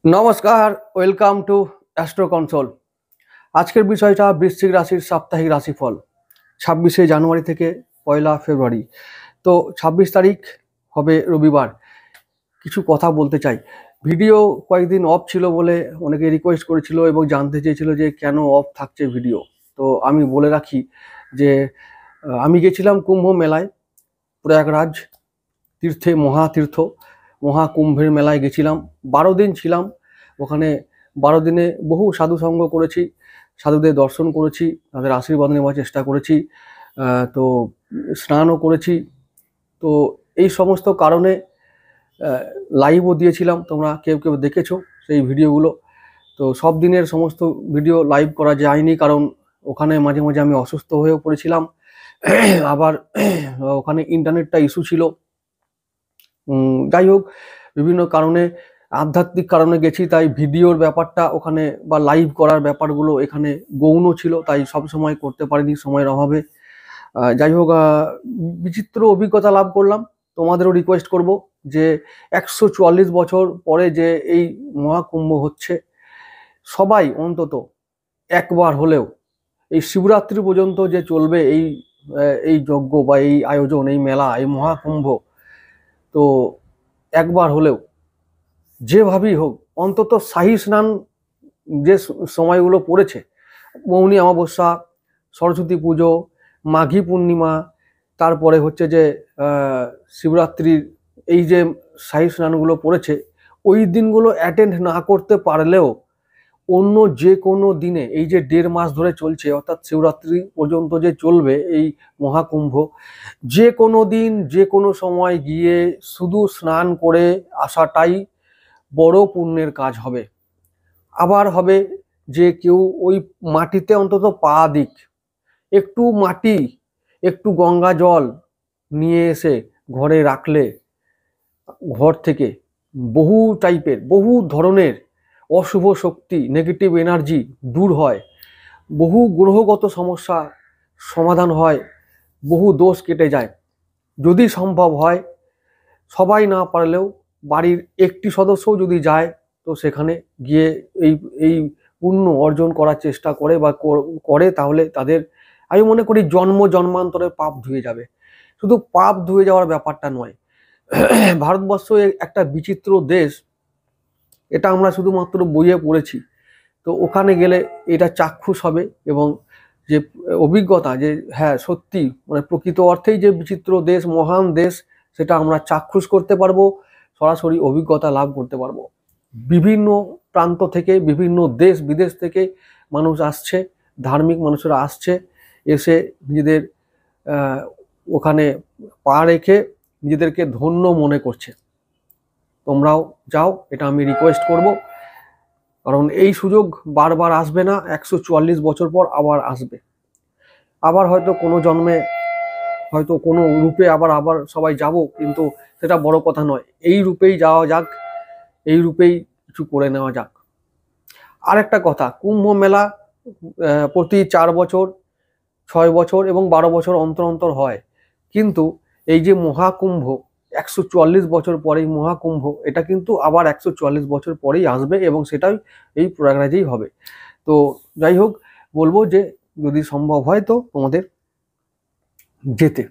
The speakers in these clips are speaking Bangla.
নমস্কার, ওয়েলকাম টু অ্যাস্ট্রো কনসোল। আজকের বিষয়টা বৃশ্চিক রাশির সাপ্তাহিক রাশিফল 26শে জানুয়ারি থেকে 1লা ফেব্রুয়ারি। তো 26 তারিখ হবে রবিবার। কিছু কথা বলতে চাই। ভিডিও কয়েকদিন অফ ছিল বলে অনেকে রিকোয়েস্ট করেছিল এবং জানতে চেয়েছিল যে কেন অফ থাকছে ভিডিও। তো আমি বলে রাখি যে আমি গেছিলাম কুম্ভ মেলায়, প্রয়াগরাজ তীর্থে, মহাকুম্ভের মেলায় গেছিলাম। 12 দিন ছিলাম ওখানে। 12 দিনে বহু সাধু সঙ্গ করেছি, সাধুদের দর্শন করেছি, তাদের আশীর্বাদ নেওয়ার চেষ্টা করেছি, তো স্নানও করেছি। তো এই সমস্ত কারণে লাইভও দিয়েছিলাম, তোমরা কেউ কেউ দেখেছো সেই ভিডিওগুলো। তো সব দিনের সমস্ত ভিডিও লাইভ করা যায়নি, কারণ ওখানে মাঝে মাঝে আমি অসুস্থ হয়েও পড়েছিলাম। আবার ওখানে ইন্টারনেটটা ইস্যু ছিল। যাই হোক, বিভিন্ন কারণে, আধ্যাত্মিক কারণে গেছি, তাই ভিডিওর ব্যাপারটা ওখানে বা লাইভ করার ব্যাপারগুলো এখানে গৌণ ছিল, তাই সব সময় করতে পারিনি সময়ের অভাবে। যাই হোক, বিচিত্র অভিজ্ঞতা লাভ করলাম। তোমাদেরও রিকোয়েস্ট করব যে 144 বছর পরে যে এই মহাকুম্ভ হচ্ছে, সবাই অন্তত একবার হলেও এই শিবরাত্রি পর্যন্ত যে চলবে এই যজ্ঞ বা এই আয়োজন, এই মেলা, এই মহাকুম্ভ, তো একবার হলেও যেভাবেই হোক অন্তত শাহী স্নান যে সময়গুলো পড়েছে, মৌনী অমাবস্যা, সরস্বতী পুজো, মাঘী পূর্ণিমা, তারপরে হচ্ছে যে শিবরাত্রির এই যে শাহী স্নানগুলো পড়েছে, ওই দিনগুলো অ্যাটেন্ড না করতে পারলেও অন্য যে কোনো দিনে, এই যে 1.5 মাস ধরে চলছে, অর্থাৎ শিবরাত্রি পর্যন্ত যে চলবে এই মহাকুম্ভ, যে কোনো দিন যে কোনো সময় গিয়ে শুধু স্নান করে আসাটাই বড় পুণ্যের কাজ হবে। আবার হবে যে কেউ ওই মাটিতে অন্তত পা দিক, একটু মাটি, একটু গঙ্গা জল নিয়ে এসে ঘরে রাখলে ঘর থেকে বহু টাইপের, বহু ধরনের অশুভ শক্তি, নেগেটিভ এনার্জি দূর হয়, বহু গ্রহগত সমস্যা সমাধান হয়, বহু দোষ কেটে যায়। যদি সম্ভব হয়, সবাই না পারলেও বাড়ির একটি সদস্যও যদি যায়, তো সেখানে গিয়ে এই এই পুণ্য অর্জন করার চেষ্টা করে বা করে, তাহলে তাদের, আমি মনে করি, জন্ম জন্মান্তরে পাপ ধুয়ে যাবে। শুধু পাপ ধুয়ে যাওয়ার ব্যাপারটা নয়, ভারতবর্ষ একটা বিচিত্র দেশ, এটা আমরা শুধুমাত্র বইয়ে পড়েছি। তো ওখানে গেলে এটা চাক্ষুষ হবে, এবং যে অভিজ্ঞতা, যে হ্যাঁ সত্যি মানে প্রকৃত অর্থেই যে বিচিত্র দেশ, মহান দেশ, সেটা আমরা চাক্ষুষ করতে পারবো, সরাসরি অভিজ্ঞতা লাভ করতে পারবো। বিভিন্ন প্রান্ত থেকে, বিভিন্ন দেশ বিদেশ থেকে মানুষ আসছে, ধার্মিক মানুষরা আসছে, এসে নিজেদের ওখানে পা রেখে নিজেদেরকে ধন্য মনে করছে। তোমরাও যাও, এটা আমি রিকোয়েস্ট করব, কারণ এই সুযোগ বারবার আসবে না। 144 বছর পর আবার আসবে, আবার হয়তো কোনো জন্মে, হয়তো কোনো রূপে আবার সবাই যাব, কিন্তু সেটা বড় কথা নয়। এই রূপেই যাওয়া যাক, এই রূপেই কিছু করে নেওয়া যাক। আর একটা কথা, কুম্ভ মেলা প্রতি 4 বছর, 6 বছর এবং 12 বছর অন্তর অন্তর হয়, কিন্তু এই যে মহাকুম্ভ 144 বছর পরেই মহাকুম্ভ, এটা কিন্তু আবার 144 বছর পরেই আসবে, এবং সেটাই এই প্রয়াগরাজেই হবে। তো যাই হোক, বলবো যে যদি সম্ভব হয় তো তোমাদের যেতে,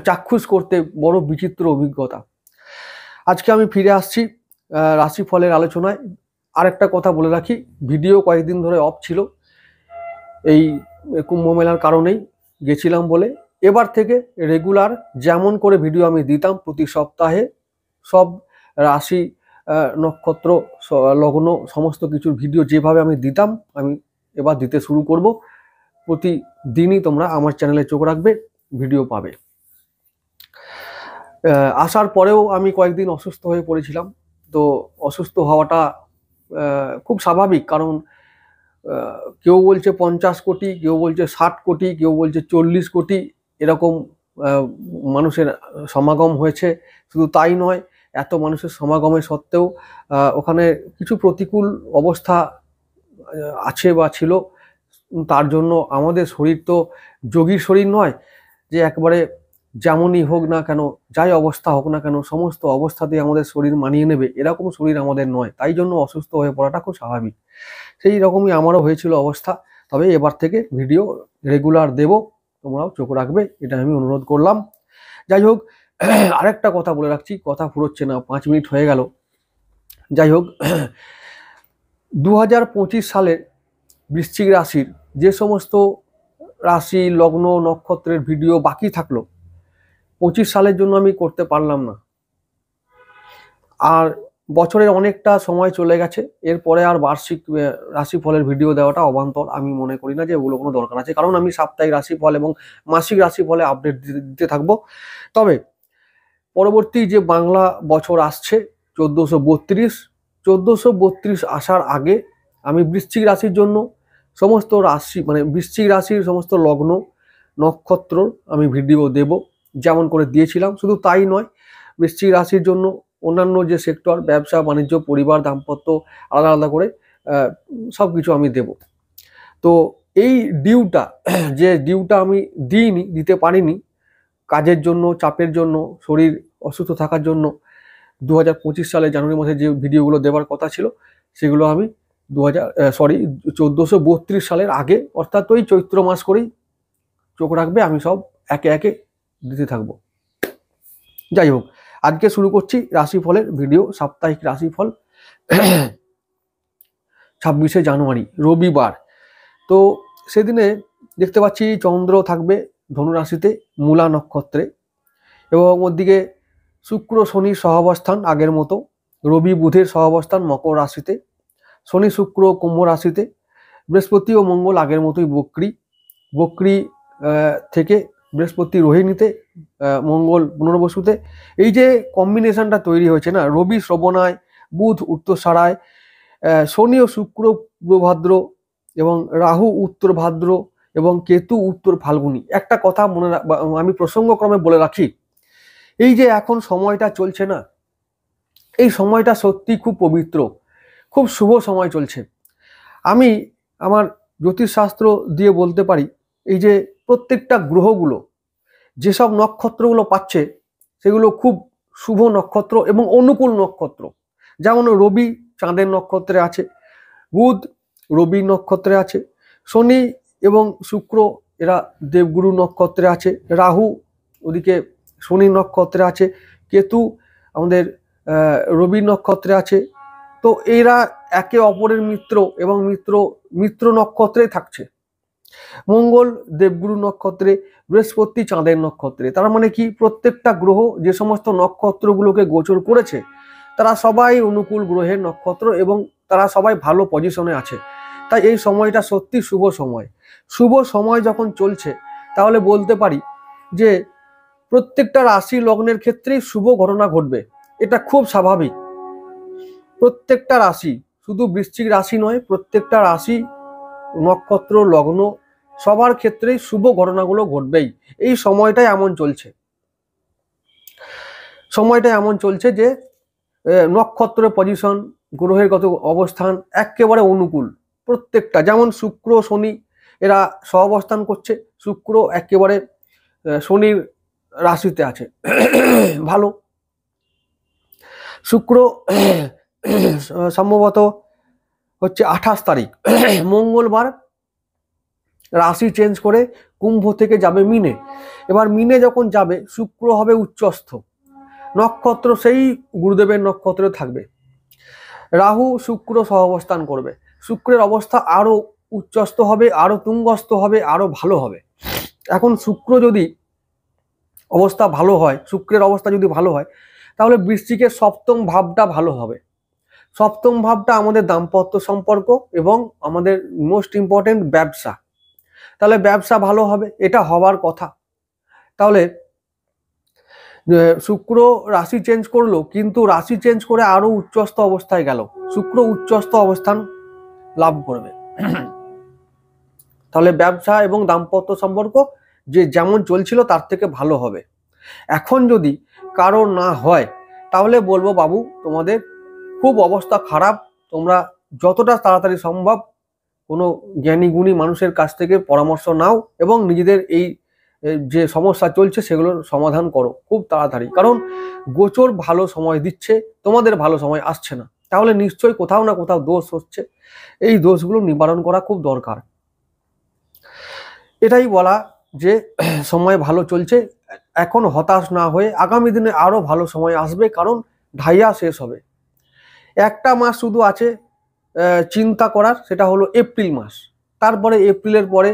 চাক্ষুষ করতে, বড় বিচিত্র অভিজ্ঞতা। আজকে আমি ফিরে আসছি রাশিফলের আলোচনায়। আরেকটা কথা বলে রাখি, ভিডিও কয়েকদিন ধরে অফ ছিল, এই কুম্ভ মেলার কারণেই গেছিলাম বলে। এবার থেকে রেগুলার যেমন করে ভিডিও আমি দিতাম প্রতি সপ্তাহে, সব রাশি, নক্ষত্র, লগ্ন, সমস্ত কিছুর ভিডিও যেভাবে আমি দিতাম, আমি এবার দিতে শুরু করব। প্রতিদিনই তোমরা আমার চ্যানেলে চোখ রাখবে, ভিডিও পাবে। আসার পরেও আমি কয়েকদিন অসুস্থ হয়ে পড়েছিলাম। তো অসুস্থ হওয়াটা খুব স্বাভাবিক, কারণ কেউ বলছে 50 কোটি, কেউ বলছে 60 কোটি, কেউ বলছে 40 কোটি, এরকম মানুষের সমাগম হয়েছে। শুধু তাই নয়, এত মানুষের সমাগমের সত্ত্বেও ওখানে কিছু প্রতিকূল অবস্থা আছে বা ছিল। তার জন্য আমাদের শরীর তো যোগীর শরীর নয় যে একবারে যেমনই হোক না কেন, যাই অবস্থা হোক না কেন, সমস্ত অবস্থাতেই আমাদের শরীর মানিয়ে নেবে এরকম শরীর আমাদের নয়, তাই জন্য অসুস্থ হয়ে পড়াটা খুব স্বাভাবিক। সেই রকমই আমারও হয়েছিল অবস্থা। তবে এবার থেকে ভিডিও রেগুলার দেব, তোমরাও চোখ রাখবে, এটা আমি অনুরোধ করলাম। যাই হোক, আরেকটা কথা বলে রাখছি, কথা ফুরোচ্ছে না, 5 মিনিট হয়ে গেল। যাই হোক, 2025 সালের বৃশ্চিক রাশির যে সমস্ত রাশি লগ্ন নক্ষত্রের ভিডিও বাকি থাকলো 25 সালের জন্য আমি করতে পারলাম না। আর বছরের অনেকটা সময় চলে গেছে, এরপরে আর বার্ষিক রাশিফলের ভিডিও দেওয়াটা অবান্তর, আমি মনে করি না যে ওগুলো কোনো দরকার আছে, কারণ আমি সাপ্তাহিক রাশিফল এবং মাসিক রাশিফলে আপডেট দিতে থাকবো। তবে পরবর্তী যে বাংলা বছর আসছে 1432 আসার আগে আমি বৃশ্চিক রাশির জন্য সমস্ত রাশি মানে বৃশ্চিক রাশির সমস্ত লগ্ন নক্ষত্র আমি ভিডিও দেব, যেমন করে দিয়েছিলাম। শুধু তাই নয়, বৃশ্চিক রাশির জন্য অন্যান্য যে সেক্টর, ব্যবসা বাণিজ্য, পরিবার, দাম্পত্য, আলাদা আলাদা করে সব কিছু আমি দেব। তো এই ডিউটা আমি দিতে পারিনি, কাজের জন্য, চাপের জন্য, শরীর অসুস্থ থাকার জন্য 2025 সালে জানুয়ারি মাসে যে ভিডিওগুলো দেওয়ার কথা ছিল সেগুলো আমি 1432 সালের আগে, অর্থাৎ ওই চৈত্র মাস করেই চোখ রাখবে, আমি সব একে একে দিতে থাকবো। যাই হোক, আজকে শুরু করছি রাশিফলের ভিডিও, সাপ্তাহিক রাশিফল 26শে জানুয়ারি রবিবার। তো সেদিনে দেখতে পাচ্ছি চন্দ্র থাকবে ধনু রাশিতে মূলা নক্ষত্রে, এবং ওদিকে শুক্র শনির সহাবস্থান আগের মতো, রবি বুধের সহাবস্থান মকর রাশিতে, শনি শুক্র কুম্ভ রাশিতে, বৃহস্পতি ও মঙ্গল আগের মতোই বক্রি থেকে বৃহস্পতি রোহিণীতে, মঙ্গল পুনর্বসুতে। এই যে কম্বিনেশনটা তৈরি হয়েছে না, রবি শ্রবণায়, বুধ উত্তরসারায়, শনি ও শুক্র পূর্ব ভাদ্র এবং রাহু উত্তর ভাদ্র এবং কেতু উত্তর ফাল্গুনী। একটা কথা আমি প্রসঙ্গক্রমে বলে রাখি, এই যে এখন সময়টা চলছে না, এই সময়টা সত্যি খুব পবিত্র, খুব শুভ সময় চলছে। আমি আমার জ্যোতিষশাস্ত্র দিয়ে বলতে পারি, এই যে প্রত্যেকটা গ্রহগুলো যেসব নক্ষত্রগুলো পাচ্ছে সেগুলো খুব শুভ নক্ষত্র এবং অনুকূল নক্ষত্র। যেমন রবি চাঁদের নক্ষত্রে আছে, বুধ রবি নক্ষত্রে আছে, শনি এবং শুক্র এরা দেবগুরু নক্ষত্রে আছে, রাহু ওদিকে শনি নক্ষত্রে আছে, কেতু আমাদের রবি নক্ষত্রে আছে। তো এরা একে অপরের মিত্র এবং মিত্র নক্ষত্রে থাকছে। মঙ্গল দেবগুরু নক্ষত্রে, বৃহস্পতি চাঁদের নক্ষত্রে। তার মানে কি, প্রত্যেকটা গ্রহ যে সমস্ত নক্ষত্রগুলোকে গোচর করেছে তারা সবাই অনুকূল গ্রহের নক্ষত্র এবং তারা সবাই ভালো পজিশনে আছে। তাই এই সময়টা সত্যি শুভ সময় যখন চলছে, তাহলে বলতে পারি যে প্রত্যেকটা রাশি লগ্নের ক্ষেত্রেই শুভ ঘটনা ঘটবে, এটা খুব স্বাভাবিক। প্রত্যেকটা রাশি, শুধু বৃশ্চিক রাশি নয়, প্রত্যেকটা রাশি নক্ষত্র লগ্ন সবার ক্ষেত্রেই শুভ ঘটনাগুলো ঘটবেই। এই সময়টাই এমন চলছে যে নক্ষত্রের পজিশন, গ্রহের গত অবস্থান একেবারে অনুকূল প্রত্যেকটা। যেমন শুক্র শনি এরা সহাবস্থান করছে, শুক্র একেবারে শনির রাশিতে আছে, ভালো। শুক্র সম্ভবত হচ্ছে 28 তারিখ মঙ্গলবার রাশি চেঞ্জ করে কুম্ভ থেকে যাবে মিনে। এবার মিনে যখন যাবে, শুক্র হবে উচ্চস্থ, নক্ষত্র সেই গুরুদেবের নক্ষত্রে থাকবে। রাহু শুক্র সহাবস্থান করবে, শুক্রের অবস্থা আরো উচ্চস্থ হবে, আরো তুঙ্গস্থ হবে, আরো ভালো হবে। এখন শুক্রের অবস্থা যদি ভালো হয়, তাহলে বৃশ্চিকের সপ্তম ভাবটা ভালো হবে। সপ্তম ভাবটা আমাদের দাম্পত্য সম্পর্ক এবং আমাদের মোস্ট ইম্পর্টেন্ট ব্যবসা। তাহলে ব্যবসা ভালো হবে, এটা হওয়ার কথা। তাহলে শুক্র রাশি চেঞ্জ করলো, কিন্তু রাশি চেঞ্জ করে আরো উচ্চস্থ অবস্থায় গেল, শুক্র উচ্চস্থ অবস্থান লাভ করবে। তাহলে ব্যবসা এবং দাম্পত্য সম্পর্ক যে যেমন চলছিল তার থেকে ভালো হবে। এখন যদি কারো না হয়, তাহলে বলবো বাবু তোমাদের খুব অবস্থা খারাপ, তোমরা যতটা তাড়াতাড়ি সম্ভব কোনো জ্ঞানী গুণী মানুষের কাছ থেকে পরামর্শ নাও এবং নিজেদের এই যে সমস্যা চলছে সেগুলোর সমাধান করো খুব তাড়াতাড়ি, কারণ গোচর ভালো সময় দিচ্ছে, তোমাদের ভালো সময় আসছে না, তাহলে নিশ্চয়ই কোথাও না কোথাও দোষ হচ্ছে। এই দোষগুলো নিবারণ করা খুব দরকার। এটাই বলা যে সময় ভালো চলছে, এখন হতাশ না হয়ে আগামী দিনে আরো ভালো সময় আসবে, কারণ ঢাইয়া শেষ হবে। একটা মাস শুধু আছে চিন্তা করার, সেটা হলো এপ্রিল মাস। তারপরে এপ্রিলের পরে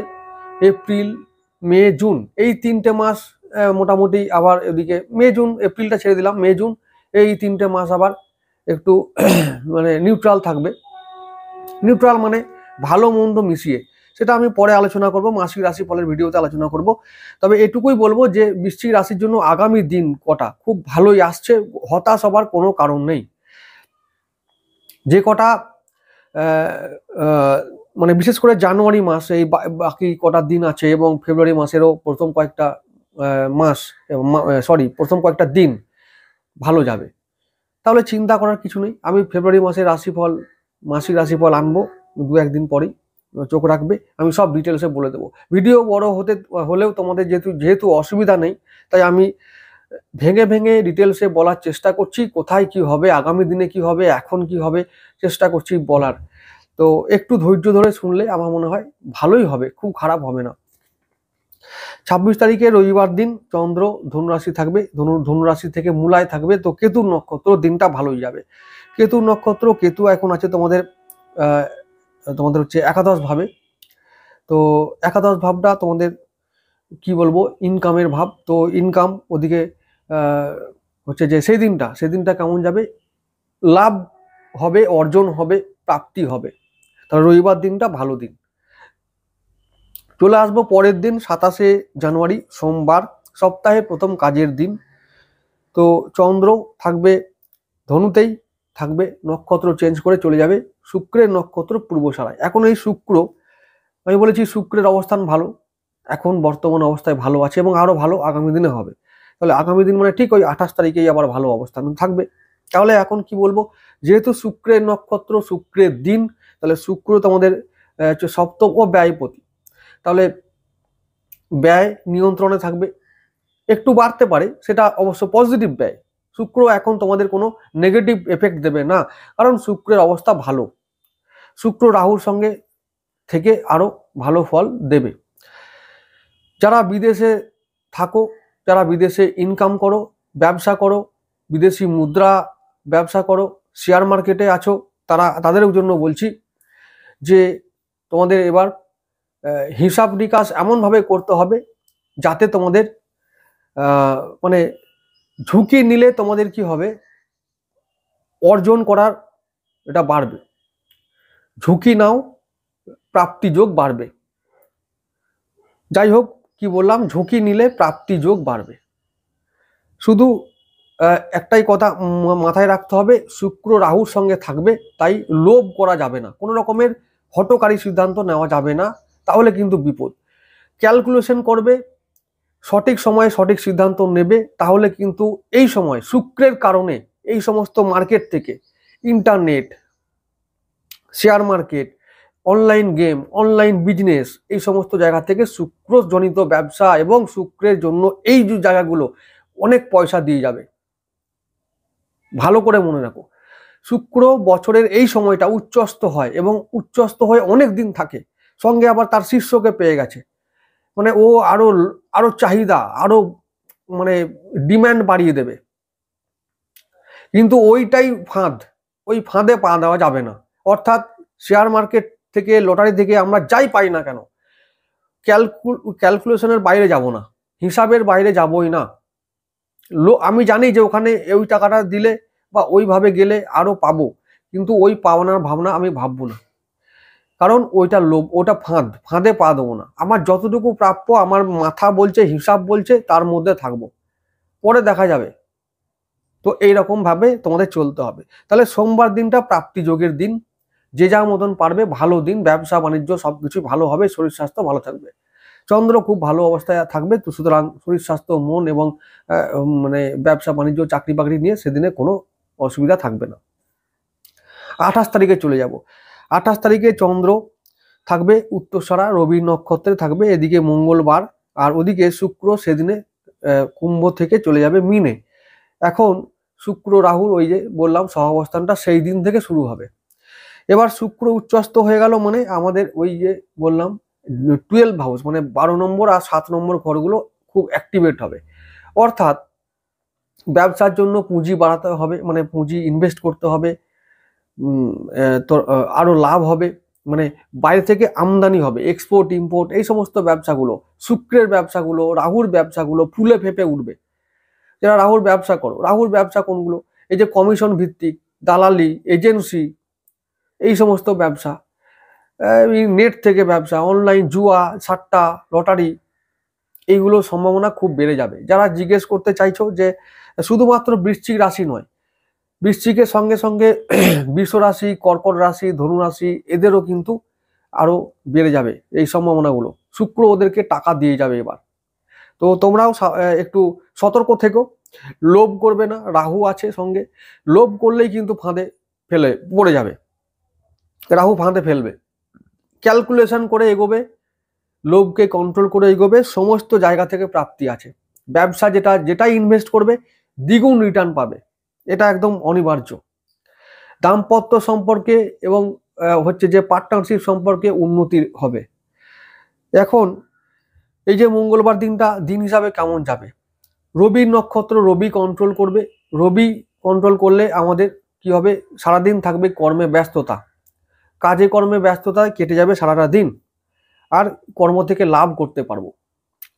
এপ্রিল, মে, জুন, এই 3টে মাস মোটামুটি আবার এদিকে মে জুন, এপ্রিলটা ছেড়ে দিলাম, মে জুন এই 3টে মাস আবার একটু মানে নিউট্রাল থাকবে। নিউট্রাল মানে ভালো মন্দ মিশিয়ে, সেটা আমি পরে আলোচনা করব, মাসিক রাশিফলের ভিডিওতে আলোচনা করব। তবে এটুকুই বলবো যে বৃশ্চিক রাশির জন্য আগামী দিন কটা খুব ভালোই আসছে, হতাশ হবার কোনো কারণ নেই। যে কটা মানে বিশেষ করে জানুয়ারি মাস, এই বাকি কটা দিন আছে, এবং ফেব্রুয়ারি মাসেরও প্রথম কয়েকটা প্রথম কয়েকটা দিন ভালো যাবে, তাহলে চিন্তা করার কিছু নেই। আমি ফেব্রুয়ারি মাসের রাশিফল, মাসিক রাশিফল আনবো 2-1 দিন পরেই, চোখ রাখবে, আমি সব ডিটেলসে বলে দেবো। ভিডিও বড় হলেও তোমাদের যেহেতু অসুবিধা নেই, তাই আমি ভেঙে ভেঙে ডিটেলসে বলার চেষ্টা করছি, কোথায় কি হবে, আগামী দিনে কি হবে, এখন কি হবে, চেষ্টা করছি বলার। তো একটু ধৈর্য ধরে শুনলে আমার মনে হয় ভালোই হবে, খুব খারাপ হবে না। 26 তারিখে রবিবার দিন চন্দ্র ধনুরাশি থাকবে, ধনুরাশি থেকে মূলায় থাকবে, তো কেতুর নক্ষত্র, দিনটা ভালোই যাবে। কেতুর নক্ষত্র, কেতু এখন আছে তোমাদের হচ্ছে একাদশ ভাবে। তো একাদশ ভাবটা তোমাদের কি বলবো, ইনকামের ভাব। তো ইনকাম ওদিকে হচ্ছে যে সেদিনটা কেমন যাবে, লাভ হবে, অর্জন হবে, প্রাপ্তি হবে। তাহলে রবিবার দিনটা ভালো দিন। চলে আসবো পরের দিন 27শে জানুয়ারি সোমবার, সপ্তাহের প্রথম কাজের দিন। তো চন্দ্র থাকবে ধনুতেই থাকবে, নক্ষত্র চেঞ্জ করে চলে যাবে শুক্রের নক্ষত্র পূর্বশালায়। এখন এই শুক্র, আমি বলেছি শুক্রের অবস্থান ভালো, এখন বর্তমান অবস্থায় ভালো আছে, এবং আরো ভালো আগামী দিনে হবে। তাহলে আগামী দিন মানে ঠিক ওই 28 তারিখেই আবার ভালো অবস্থান থাকবে। তাহলে এখন কি বলবো, যেহেতু শুক্রের নক্ষত্র, শুক্রের দিন, তাহলে শুক্র তোমাদের সপ্তম ও ব্যয়পতি, তাহলে ব্যয় নিয়ন্ত্রণে থাকবে, একটু বাড়তে পারে, সেটা অবশ্য পজিটিভ ব্যয়। শুক্র এখন তোমাদের কোনো নেগেটিভ এফেক্ট দেবে না, কারণ শুক্রের অবস্থা ভালো, শুক্র রাহুর সঙ্গে থেকে আরো ভালো ফল দেবে। যারা বিদেশে থাকো, যারা বিদেশে ইনকাম করো, ব্যবসা করো, বিদেশি মুদ্রা ব্যবসা করো, শেয়ার মার্কেটে আছো, তাদের জন্য বলছি যে তোমাদের এবার হিসাব নিকাশ এমনভাবে করতে হবে যাতে তোমাদের মানে ঝুঁকি নিলে তোমাদের কি হবে, অর্জন করার এটা বাড়বে। ঝুঁকি নাও, প্রাপ্তি যোগ বাড়বে। যাই হোক, কি বললাম, ঝুঁকি নিলে প্রাপ্তি যোগ বাড়বে। শুধু একটাই কথা মাথায় রাখতে হবে, শুক্র রাহুর সঙ্গে থাকবে, তাই লোভ করা যাবে না, কোনো রকমের হঠকারী সিদ্ধান্ত নেওয়া যাবে না, তাহলে কিন্তু বিপদ। ক্যালকুলেশন করবে, সঠিক সময়ে সঠিক সিদ্ধান্ত নেবে, তাহলে কিন্তু এই সময় শুক্রের কারণে এই সমস্ত মার্কেট থেকে, internet, share market, online game, online business, এই সমস্ত জায়গা থেকে শুক্রজনিত ব্যবসা এবং শুক্রের জন্য এই যে জায়গাগুলো অনেক পয়সা দিয়ে যাবে। ভালো করে মনে রাখো, শুক্র বছরের এই সময়টা উচ্চস্থ হয়, এবং উচ্চস্থ হয়ে অনেক দিন থাকে, সঙ্গে আবার তার শিষ্যকে পেয়ে গেছে, মানে ও আরো আরো চাহিদা, আরো মানে ডিম্যান্ড বাড়িয়ে দেবে। কিন্তু ওইটাই ফাঁদ, ওই ফাঁদে পা দেওয়া যাবে না। অর্থাৎ শেয়ার মার্কেট থেকে, লটারি থেকে আমরা যাই পাই না কেন, ক্যালকুলেশনের বাইরে যাব না, হিসাবের বাইরে যাবই না। আমি জানি যে ওখানে ওই টাকাটা দিলে বা ওইভাবে গেলে আরো পাবো, কিন্তু ওই পাওনার ভাবনা আমি ভাববো না, কারণ ওইটা লোভ, ওটা ফাঁদে পা দেবো না। আমার যতটুকু প্রাপ্য, আমার মাথা বলছে, হিসাব বলছে, তার মধ্যে থাকবো, পরে দেখা যাবে। তো এইরকম ভাবে তোমাদের চলতে হবে। তাহলে সোমবার দিনটা প্রাপ্তি যোগের দিন, যে যা মতন পারবে ভালো দিন, ব্যবসা বাণিজ্য সবকিছু ভালো হবে, শরীর স্বাস্থ্য ভালো থাকবে, চন্দ্র খুব ভালো অবস্থায় থাকবে। তো সুতরাং শরীর স্বাস্থ্য, মন এবং মানে ব্যবসা বাণিজ্য, চাকরি বাকরি নিয়ে সেদিনে কোনো অসুবিধা থাকবে না। 28 তারিখে চলে যাব। 28 তারিখে চন্দ্র থাকবে উত্তরসরা, রবি নক্ষত্রে থাকবে, এদিকে মঙ্গলবার আর ওদিকে শুক্র সেদিনে কুম্ভ থেকে চলে যাবে মিনে। এখন শুক্র রাহুর ওই যে বললাম সহাবস্থানটা সেই দিন থেকে শুরু হবে। এবার শুক্র উচ্চস্থ হয়ে গেল মানে আমাদের ওই যে বললাম 12 হাউস মানে 12 নম্বর আর 7 নম্বর ঘরগুলো খুব অ্যাক্টিভেট হবে। অর্থাৎ ব্যবসার জন্য পুঁজি বাড়াতে হবে, মানে পুঁজি ইনভেস্ট করতে হবে, আরো লাভ হবে, মানে বাইরে থেকে আমদানি হবে, এক্সপোর্ট ইম্পোর্ট এই সমস্ত ব্যবসাগুলো, শুক্রের ব্যবসাগুলো, রাহুর ব্যবসাগুলো ফুলে ফেপে উঠবে। যারা রাহুর ব্যবসা করো, রাহুর ব্যবসা কোনগুলো? এই যে কমিশন ভিত্তিক, দালালি, এজেন্সি, এই সমস্ত ব্যবসা, নেট থেকে ব্যবসা, অনলাইন জুয়া, সাট্টা, লটারি, এইগুলোর সম্ভাবনা খুব বেড়ে যাবে। যারা জিজ্ঞেস করতে চাইছো যে শুধুমাত্র বৃশ্চিক রাশি নয়, বৃশ্চিকের সঙ্গে সঙ্গে বৃষ রাশি, কর্কট রাশি, ধনু রাশি এদেরও কিন্তু আরো বেড়ে যাবে এই সম্ভাবনাগুলো। শুক্র ওদেরকে টাকা দিয়ে যাবে এবার। তো তোমরাও একটু সতর্ক থেকো, লোভ করবে না, রাহু আছে সঙ্গে, লোভ করলেই কিন্তু ফাঁদে পড়ে যাবে, রাহু ফাঁদে ফেলবে। ক্যালকুলেশন করে এগোবে, লোভকে কন্ট্রোল করে এগোবে, সমস্ত জায়গা থেকে প্রাপ্তি আছে। ব্যবসা যেটাই ইনভেস্ট করবে দ্বিগুণ রিটার্ন পাবে, এটা একদম অনিবার্য। দাম্পত্য সম্পর্কে এবং হচ্ছে যে পার্টনারশিপ সম্পর্কে উন্নতি হবে। এখন এই যে মঙ্গলবার দিনটা দিন হিসাবে কেমন যাবে? রবির নক্ষত্র, রবি কন্ট্রোল করবে। রবি কন্ট্রোল করলে আমাদের কি হবে? সারাদিন থাকবে কর্মে ব্যস্ততা, কাজে কর্মে ব্যস্ততায় কেটে যাবে সারাটা দিন, আর কর্ম থেকে লাভ করতে পারবো।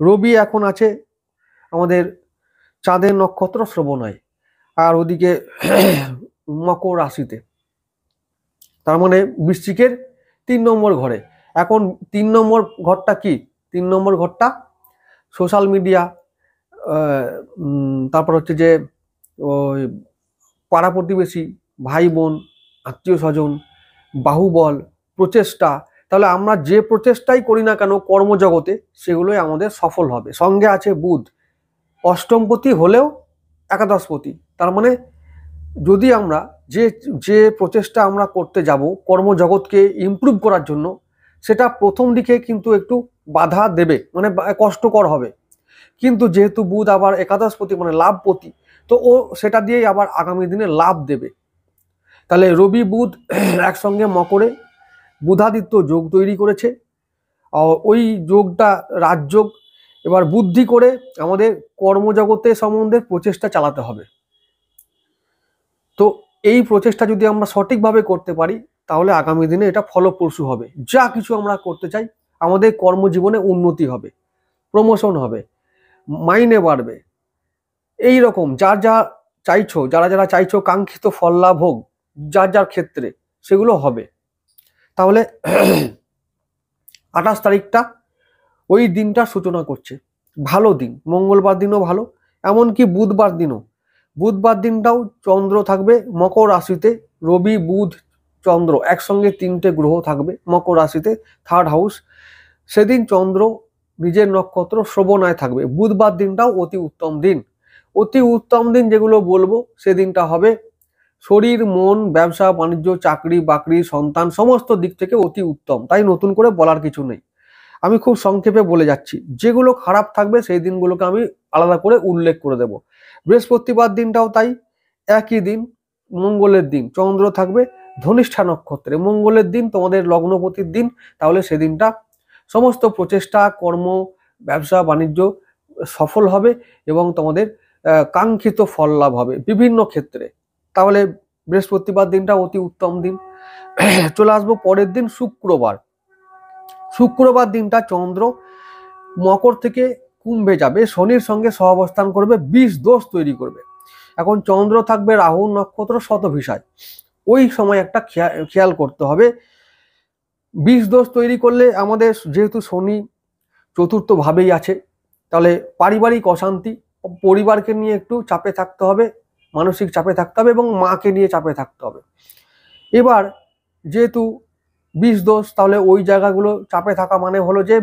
রবি এখন আছে আমাদের চাঁদের নক্ষত্র শ্রবণায়, আর ওদিকে মকর রাশিতে, তার মানে বৃশ্চিকের 3 নম্বর ঘরে। এখন 3 নম্বর ঘরটা কি? 3 নম্বর ঘরটা সোশ্যাল মিডিয়া, তারপর হচ্ছে যে ওই পাড়া প্রতিবেশী, ভাই বোন, আত্মীয় স্বজন, বাহুবল, প্রচেষ্টা। তাহলে আমরা যে প্রচেষ্টাই করি না কেন কর্মজগতে সেগুলোই আমাদের সফল হবে। সঙ্গে আছে বুধ, অষ্টমপতি হলেও একাদশপতি। তার মানে যদি আমরা যে যে প্রচেষ্টা আমরা করতে যাব কর্মজগৎকে ইমপ্রুভ করার জন্য, সেটা প্রথম দিকে কিন্তু একটু বাধা দেবে, মানে কষ্টকর হবে। কিন্তু যেহেতু বুধ আবার একাদশপতি মানে লাভপতি, তো ও সেটা দিয়েই আবার আগামী দিনে লাভ দেবে। তাহলে রবি বুধ একসঙ্গে মকরে বুধাদিত্য যোগ তৈরি করেছে। ওই যোগটা রাজযোগ। এবার বুদ্ধি করে আমাদের কর্মজগতে সম্বন্ধে প্রচেষ্টা চালাতে হবে। তো এই প্রচেষ্টা যদি আমরা সঠিকভাবে করতে পারি তাহলে আগামী দিনে এটা ফলপ্রসূ হবে। যা কিছু আমরা করতে চাই, আমাদের কর্মজীবনে উন্নতি হবে, প্রমোশন হবে, মাইনে বাড়বে। এই রকম যার যা চাইছো, যারা যারা চাইছো কাঙ্ক্ষিত ফল লাভ হোক যার যার ক্ষেত্রে, সেগুলো হবে। তাহলে 28 তারিখটা ওই দিনটার সূচনা করছে। ভালো দিন, মঙ্গলবার দিনও ভালো, এমনকি বুধবার দিনও। বুধবার দিনটাও চন্দ্র থাকবে মকর রাশিতে, রবি বুধ চন্দ্র একসঙ্গে 3টে গ্রহ থাকবে মকর রাশিতে, 3rd হাউস। সেদিন চন্দ্র নিজের নক্ষত্র শ্রবণায় থাকবে। বুধবার দিনটাও অতি উত্তম দিন। অতি উত্তম দিন যেগুলো বলবো সেদিনটা হবে শরীর, মন, ব্যবসা বাণিজ্য, চাকরি বাকরি, সন্তান, সমস্ত দিক থেকে অতি উত্তম। তাই নতুন করে বলার কিছু নেই, আমি খুব সংক্ষেপে বলে যাচ্ছি। যেগুলো খারাপ থাকবে সেই দিনগুলোকে আমি আলাদা করে উল্লেখ করে দেব। বৃহস্পতিবার দিনটাও তাই, একই দিন, মঙ্গলের দিন, চন্দ্র থাকবে ধনিষ্ঠা নক্ষত্রে, মঙ্গলের দিন, তোমাদের লগ্নপতির দিন। তাহলে সেদিনটা সমস্ত প্রচেষ্টা, কর্ম, ব্যবসা বাণিজ্য সফল হবে এবং তোমাদের কাঙ্ক্ষিত ফল লাভ হবে বিভিন্ন ক্ষেত্রে। তাহলে বৃহস্পতিবার দিনটা অতি উত্তম দিন। চলে আসবো পরের দিন শুক্রবার। শুক্রবার দিনটা চন্দ্র মকর থেকে কুম্ভে যাবে, শনির সঙ্গে সহাবস্থান করবে, 20 দোষ তৈরি করবে। এখন চন্দ্র থাকবে রাহু নক্ষত্র শতভিসায়। ওই সময় একটা খেয়াল করতে হবে, 20 দোষ তৈরি করলে আমাদের যেহেতু শনি চতুর্থ ভাবেই আছে, তাহলে পারিবারিক অশান্তি, পরিবারকে নিয়ে একটু চাপে থাকতে হবে, মানসিক চাপে থাকতে হবে এবং মাকে নিয়ে চাপে থাকতে হবে। এবার যেহেতু 20 দোষ, তাহলে ওই জায়গাগুলো চাপে থাকা মানে হলো যে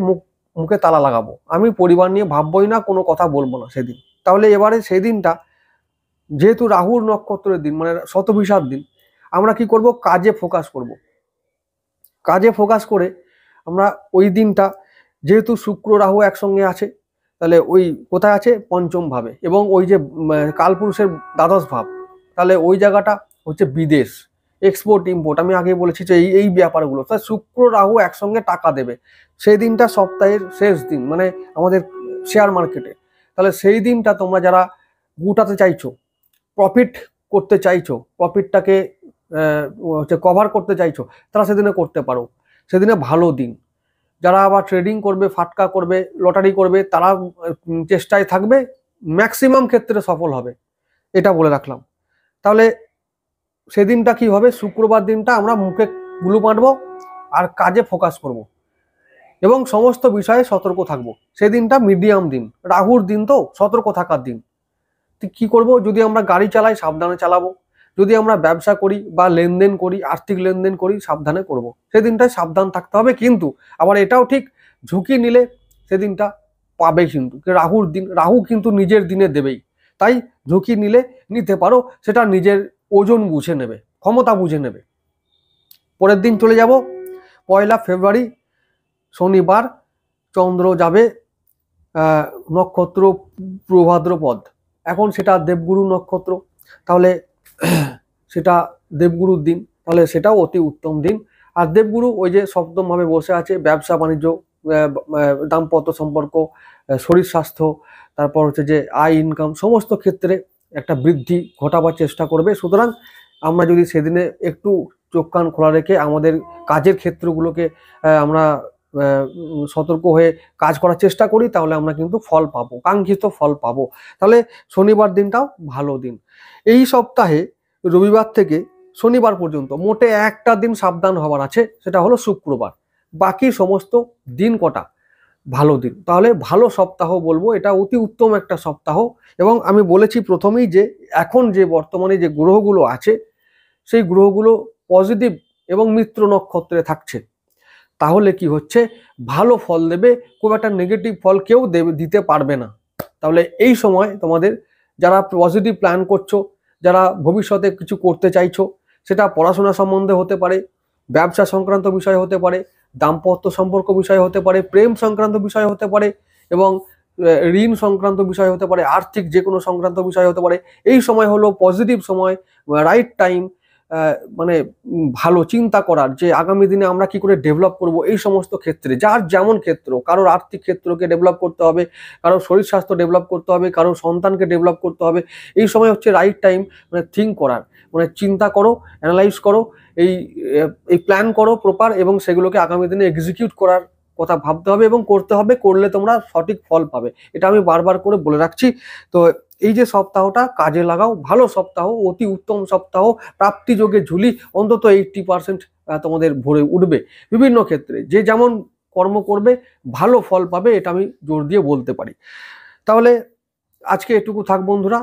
মুখে তালা লাগাবো, আমি পরিবার নিয়ে ভাববই না, কোনো কথা বলবো না সেদিন। তাহলে এবারে সেই দিনটা যেহেতু রাহুর নক্ষত্রের দিন মানে শতভিসার দিন, আমরা কি করব? কাজে ফোকাস করব। কাজে ফোকাস করে আমরা ওই দিনটা, যেহেতু শুক্র রাহু একসঙ্গে আছে, তাহলে ওই কোথায় আছে পঞ্চম ভাবে, এবং ওই যে কালপুরুষের দ্বাদশ ভাব, তাহলে ওই জায়গাটা হচ্ছে বিদেশ, এক্সপোর্ট ইম্পোর্ট। আমি আগে বলেছি যে এই এই ব্যাপারগুলো, তাহলে শুক্র রাহু একসঙ্গে টাকা দেবে। সেই দিনটা সপ্তাহের শেষ দিন, মানে আমাদের শেয়ার মার্কেটে। তাহলে সেই দিনটা তোমরা যারা গুটাতে চাইছো, প্রফিট করতে চাইছো, প্রফিটটাকে হচ্ছে কভার করতে চাইছো, তারা সেদিনে করতে পারো। সেদিনে ভালো দিন। যারা আবার ট্রেডিং করবে, ফাটকা করবে, লটারি করবে, তারা চেষ্টায় থাকবে, ম্যাক্সিমাম ক্ষেত্রে সফল হবে, এটা বলে রাখলাম। তাহলে সেদিনটা কি হবে, শুক্রবার দিনটা আমরা মুখে গুলু মারবো আর কাজে ফোকাস করব এবং সমস্ত বিষয়ে সতর্ক থাকবো। সেদিনটা মিডিয়াম দিন, রাহুর দিন, তো সতর্ক থাকার দিন। কি করব, যদি আমরা গাড়ি চালাই সাবধানে চালাবো, যদি আমরা ব্যবসা করি বা লেনদেন করি, আর্থিক লেনদেন করি, সাবধানে করব। সেদিনটায় সাবধান থাকতে হবে, কিন্তু আবার এটাও ঠিক, ঝুঁকি নিলে সেদিনটা পাবে। কিন্তু রাহুর দিন, রাহু কিন্তু নিজের দিনে দেবেই, তাই ঝুঁকি নিতে পারো, সেটা নিজের ওজন বুঝে নেবে, ক্ষমতা বুঝে নেবে। পরের দিন চলে যাব 1 ফেব্রুয়ারি, শনিবার। চন্দ্র যাবে নক্ষত্র প্রভাদ্রপদ, এখন সেটা দেবগুরু নক্ষত্র, তাহলে সেটা দেবগুরুর দিন, তাহলে সেটাও অতি উত্তম দিন। আর দেবগুরু ওই যে সপ্তম ভাবে বসে আছে, ব্যবসা বাণিজ্য, দাম্পত্য সম্পর্ক, শরীর স্বাস্থ্য, তারপর হচ্ছে যে আয় ইনকাম, সমস্ত ক্ষেত্রে একটা বৃদ্ধি ঘটাবার চেষ্টা করবে। সুতরাং আমরা যদি সেদিনে একটু চোখ কান খোলা রেখে আমাদের কাজের ক্ষেত্রগুলোকে আমরা সতর্ক হয়ে কাজ করার চেষ্টা করি, তাহলে আমরা কিন্তু ফল পাবো, কাঙ্ক্ষিত ফল পাবো। তাহলে শনিবার দিনটাও ভালো দিন। এই সপ্তাহে রবিবার থেকে শনিবার পর্যন্ত মোটে একটা দিন সাবধান হওয়ার আছে, সেটা হলো শুক্রবার। বাকি সমস্ত দিন কটা ভালো দিন। তাহলে ভালো সপ্তাহ বলবো, এটা অতি উত্তম একটা সপ্তাহ। এবং আমি বলেছি প্রথমেই যে এখন যে বর্তমানে যে গ্রহগুলো আছে, সেই গ্রহগুলো পজিটিভ এবং মিত্র নক্ষত্রে থাকছে। তাহলে কি হচ্ছে, ভালো ফল দেবে, খুব একটা নেগেটিভ ফল কেউ দিতে পারবে না। তাহলে এই সময় তোমাদের যারা পজিটিভ প্ল্যান করছো, যারা ভবিষ্যতে কিছু করতে চাইছো, সেটা পড়াশোনা সম্বন্ধে হতে পারে, ব্যবসা সংক্রান্ত বিষয় হতে পারে, দাম্পত্য সম্পর্ক বিষয় হতে পারে, প্রেম সংক্রান্ত বিষয় হতে পারে, এবং ঋণ সংক্রান্ত বিষয় হতে পারে, আর্থিক যে কোনো সংক্রান্ত বিষয় হতে পারে। এই সময় হলো পজিটিভ সময়, রাইট টাইম, মানে ভালো চিন্তা করার, যে আগামী দিনে আমরা কি করে ডেভেলপ করব। এই সমস্ত ক্ষেত্রে যার যেমন ক্ষেত্র, কারোর আর্থিক ক্ষেত্রকে ডেভেলপ করতে হবে, কারোর শরীর স্বাস্থ্য ডেভেলপ করতে হবে, কারোর সন্তানকে ডেভেলপ করতে হবে। এই সময় হচ্ছে রাইট টাইম, মানে থিঙ্ক করার, মানে চিন্তা করো, অ্যানালাইজ করো, এই এই প্ল্যান করো প্রপার, এবং সেগুলোকে আগামী দিনে এক্সিকিউট করার কথা ভাবতে হবে এবং করতে হবে। করলে তোমরা সঠিক ফল পাবে, এটা আমি বারবার করে বলে রাখছি। তো এই যে সপ্তাহটা কাজে লাগাও, ভালো সপ্তাহ, অতি উত্তম সপ্তাহ, প্রাপ্তি যোগে ঝুলি অন্তত 80% তোমাদের ভরে উঠবে। বিভিন্ন ক্ষেত্রে যে যেমন কর্ম করবে ভালো ফল পাবে, এটা আমি জোর দিয়ে বলতে পারি। তাহলে আজকে এটুকু থাক বন্ধুরা।